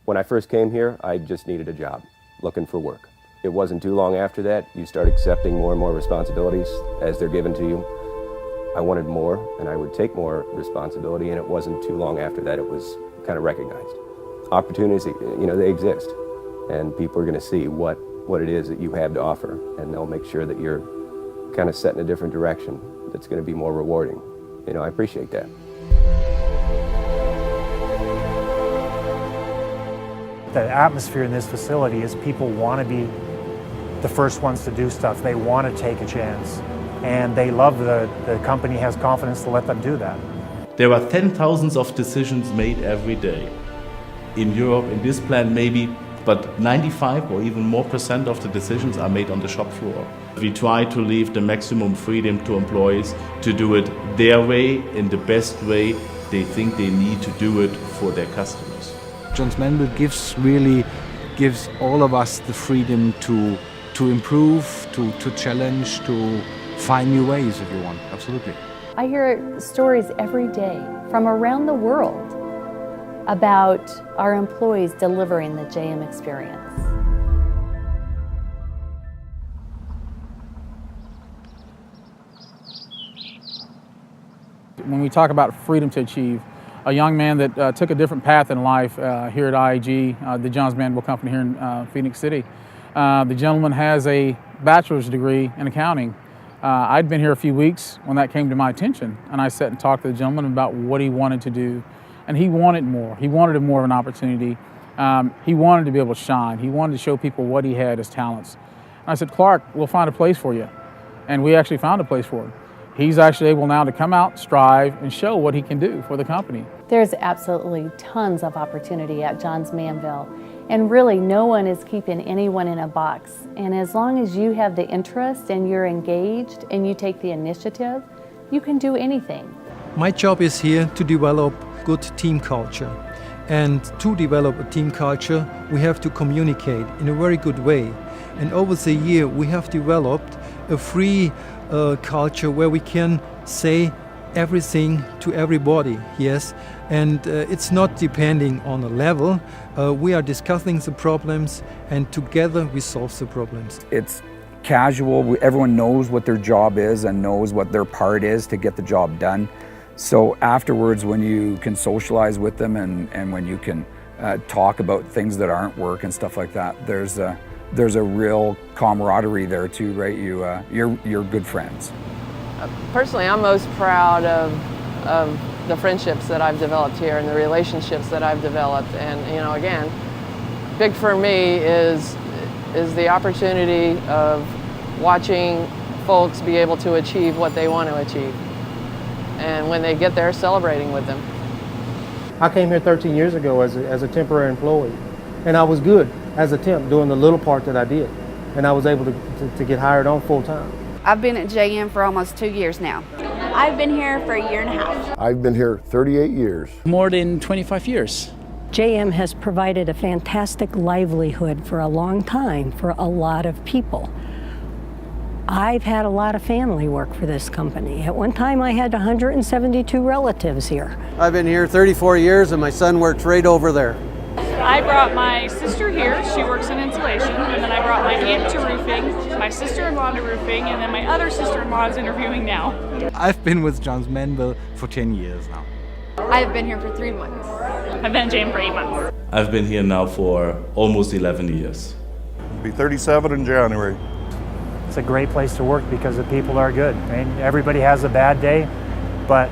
When I first came here, I just needed a job, looking for work. It wasn't too long after that, you start accepting more and more responsibilities as they're given to you. I wanted more, and I would take more responsibility, and it wasn't too long after that it was kind of recognized. Opportunities, they exist, and people are going to see what it is that you have to offer, and they'll make sure that you're kind of set in a different direction that's going to be more rewarding. I appreciate that. The atmosphere in this facility is people want to be the first ones to do stuff. They want to take a chance, and they love the company has confidence to let them do that. There are 10,000s of decisions made every day. In Europe, in this plant maybe, but 95 or even more % of the decisions are made on the shop floor. We try to leave the maximum freedom to employees to do it their way, in the best way they think they need to do it for their customers. Johns Manville gives all of us the freedom to improve, to challenge, to find new ways if you want, absolutely. I hear stories every day from around the world about our employees delivering the JM experience. When we talk about freedom to achieve, a young man that took a different path in life here at IAG, the Johns Manville company here in Phoenix City. The gentleman has a bachelor's degree in accounting. I'd been here a few weeks when that came to my attention, and I sat and talked to the gentleman about what he wanted to do. And he wanted more. He wanted more of an opportunity. He wanted to be able to shine. He wanted to show people what he had as talents. And I said, Clark, we'll find a place for you. And we actually found a place for him. He's actually able now to come out, strive, and show what he can do for the company. There's absolutely tons of opportunity at Johns Manville. And really, no one is keeping anyone in a box. And as long as you have the interest and you're engaged and you take the initiative, you can do anything. My job is here to develop good team culture. And to develop a team culture, we have to communicate in a very good way. And over the year, we have developed a free culture where we can say everything to everybody, yes. And it's not depending on a level. We are discussing the problems, and together we solve the problems. It's casual. Everyone knows what their job is and knows what their part is to get the job done. So afterwards, when you can socialize with them and when you can talk about things that aren't work and stuff like that, there's a real camaraderie there too, right? You're good friends. Personally, I'm most proud of the friendships that I've developed here and the relationships that I've developed. And again, big for me is the opportunity of watching folks be able to achieve what they want to achieve. And when they get there, celebrating with them. I came here 13 years ago as a temporary employee, and I was good as a temp doing the little part that I did, and I was able to get hired on full time. I've been at JM for almost 2 years now. I've been here for a year and a half. I've been here 38 years. More than 25 years. JM has provided a fantastic livelihood for a long time for a lot of people. I've had a lot of family work for this company. At one time I had 172 relatives here. I've been here 34 years and my son works right over there. I brought my sister here, she works in insulation, and then I brought my aunt to roofing, my sister-in-law to roofing, and then my other sister-in-law is interviewing now. I've been with Johns Manville for 10 years now. I've been here for 3 months. I've been at JM for 8 months. I've been here now for almost 11 years. I'll be 37 in January. It's a great place to work because the people are good. I mean, everybody has a bad day, but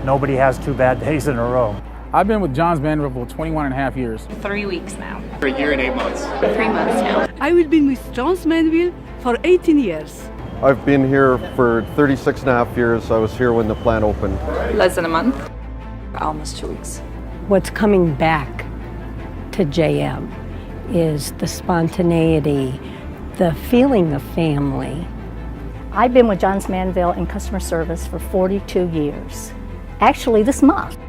nobody has 2 bad days in a row. I've been with Johns Manville for 21 and a half years. 3 weeks now. For a year and 8 months. 3 months now. I've been with Johns Manville for 18 years. I've been here for 36 and a half years. I was here when the plant opened. Less than a month. Almost 2 weeks. What's coming back to JM is the spontaneity, the feeling of family. I've been with Johns Manville in customer service for 42 years. Actually, this month.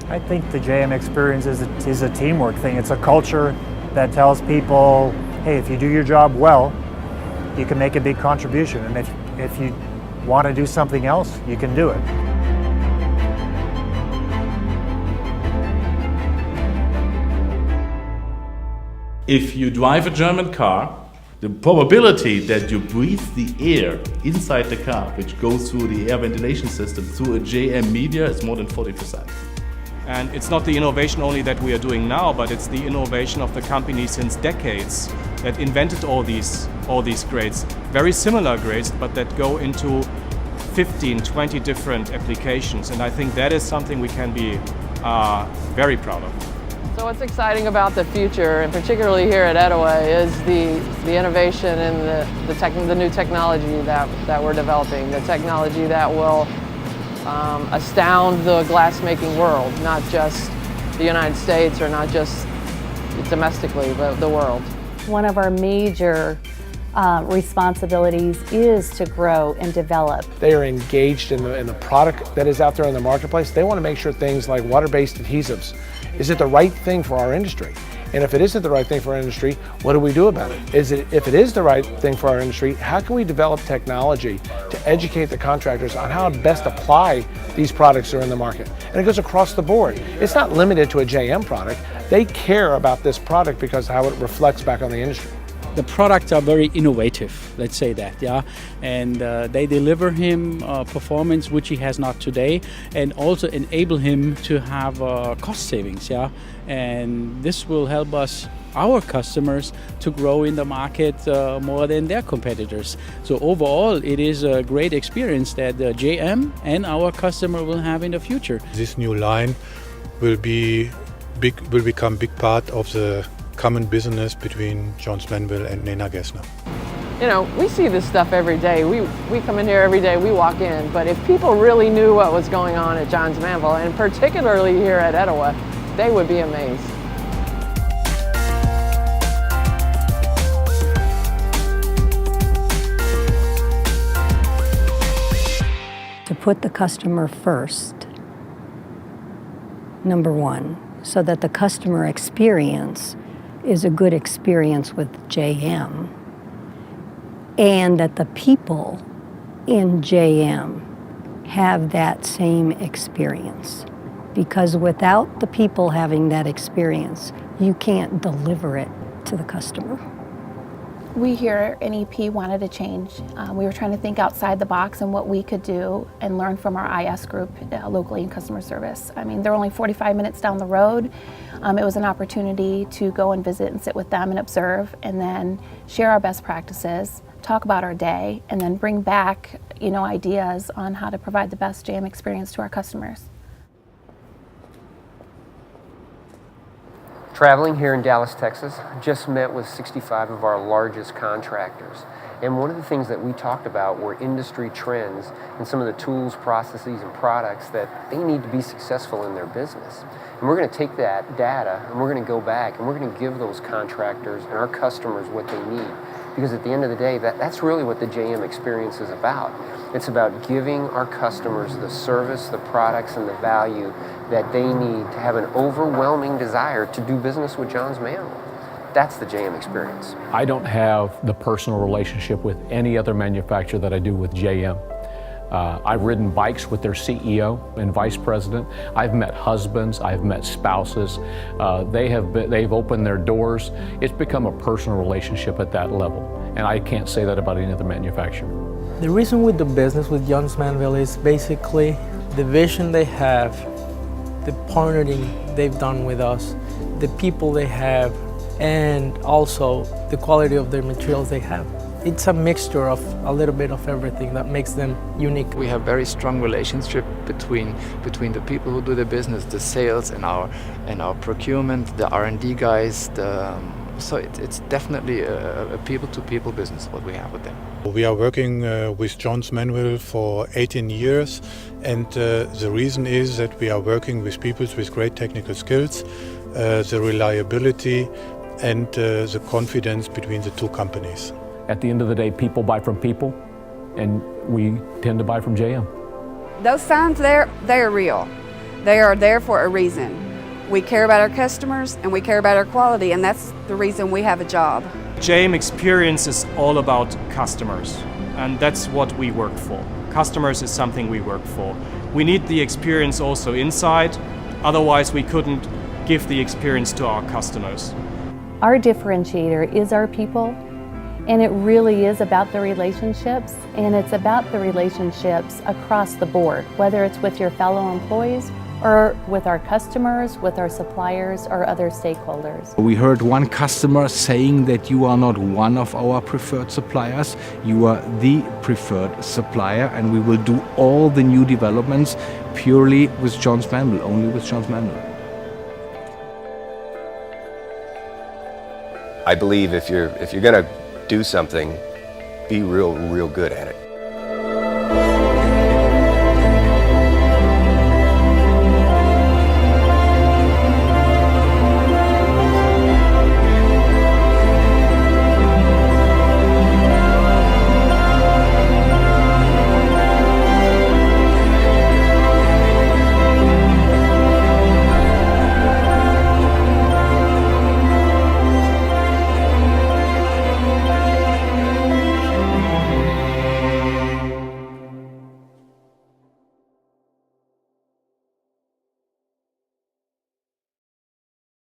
I think the JM experience is a teamwork thing. It's a culture that tells people, hey, if you do your job well, you can make a big contribution. And if you want to do something else, you can do it. If you drive a German car, the probability that you breathe the air inside the car, which goes through the air ventilation system through a JM media, is more than 40%. And it's not the innovation only that we are doing now, but it's the innovation of the company since decades that invented all these grades. Very similar grades, but that go into 15, 20 different applications. And I think that is something we can be very proud of. So what's exciting about the future, and particularly here at Ettaway, is the innovation and the new technology that we're developing, the technology that will astound the glass-making world, not just the United States or not just domestically, but the world. One of our major responsibilities is to grow and develop. They are engaged in the product that is out there in the marketplace. They want to make sure things like water-based adhesives, is it the right thing for our industry? And if it isn't the right thing for our industry, what do we do about it? If it is the right thing for our industry, how can we develop technology to educate the contractors on how to best apply these products that are in the market? And it goes across the board. It's not limited to a JM product. They care about this product because of how it reflects back on the industry. The products are very innovative, let's say that, yeah, and they deliver him performance which he has not today, and also enable him to have cost savings, yeah, and this will help us, our customers, to grow in the market more than their competitors. So overall, it is a great experience that JM and our customer will have in the future. This new line will become big part of the common business between Johns Manville and Nena Gessner. You know, we see this stuff every day. We come in here every day, we walk in, but if people really knew what was going on at Johns Manville, and particularly here at Ettaway, they would be amazed. To put the customer first, number one, so that the customer experience is a good experience with JM, and that the people in JM have that same experience. Because without the people having that experience, you can't deliver it to the customer. We here in EP wanted to change. We were trying to think outside the box and what we could do and learn from our IS group locally in customer service. I mean, they're only 45 minutes down the road. It was an opportunity to go and visit and sit with them and observe, and then share our best practices, talk about our day, and then bring back, ideas on how to provide the best JM experience to our customers. Traveling here in Dallas, Texas, just met with 65 of our largest contractors. And one of the things that we talked about were industry trends and some of the tools, processes, and products that they need to be successful in their business. And we're going to take that data and we're going to go back and we're going to give those contractors and our customers what they need. Because at the end of the day, that's really what the JM experience is about. It's about giving our customers the service, the products, and the value that they need to have an overwhelming desire to do business with Johns Manville. That's the JM experience. I don't have the personal relationship with any other manufacturer that I do with JM. I've ridden bikes with their CEO and vice president. I've met husbands, I've met spouses. They've opened their doors. It's become a personal relationship at that level. And I can't say that about any other manufacturer. The reason we do business with Johns Manville is basically the vision they have, the partnering they've done with us, the people they have, and also the quality of their materials they have. It's a mixture of a little bit of everything that makes them unique. We have very strong relationship between the people who do the business, the sales and our procurement, the R&D guys. So it's definitely a people-to-people business what we have with them. We are working with Johns Manville for 18 years, and the reason is that we are working with people with great technical skills, the reliability and the confidence between the two companies. At the end of the day, people buy from people, and we tend to buy from JM. Those signs there, they're real. They are there for a reason. We care about our customers and we care about our quality, and that's the reason we have a job. JM Experience is all about customers, and that's what we work for. Customers is something we work for. We need the experience also inside, otherwise we couldn't give the experience to our customers. Our differentiator is our people, and it really is about the relationships, and it's about the relationships across the board, whether it's with your fellow employees or with our customers, with our suppliers, or other stakeholders. We heard one customer saying that you are not one of our preferred suppliers, you are the preferred supplier, and we will do all the new developments purely with Johns Manville, only with Johns Manville. I believe if you're gonna do something, be real good at it.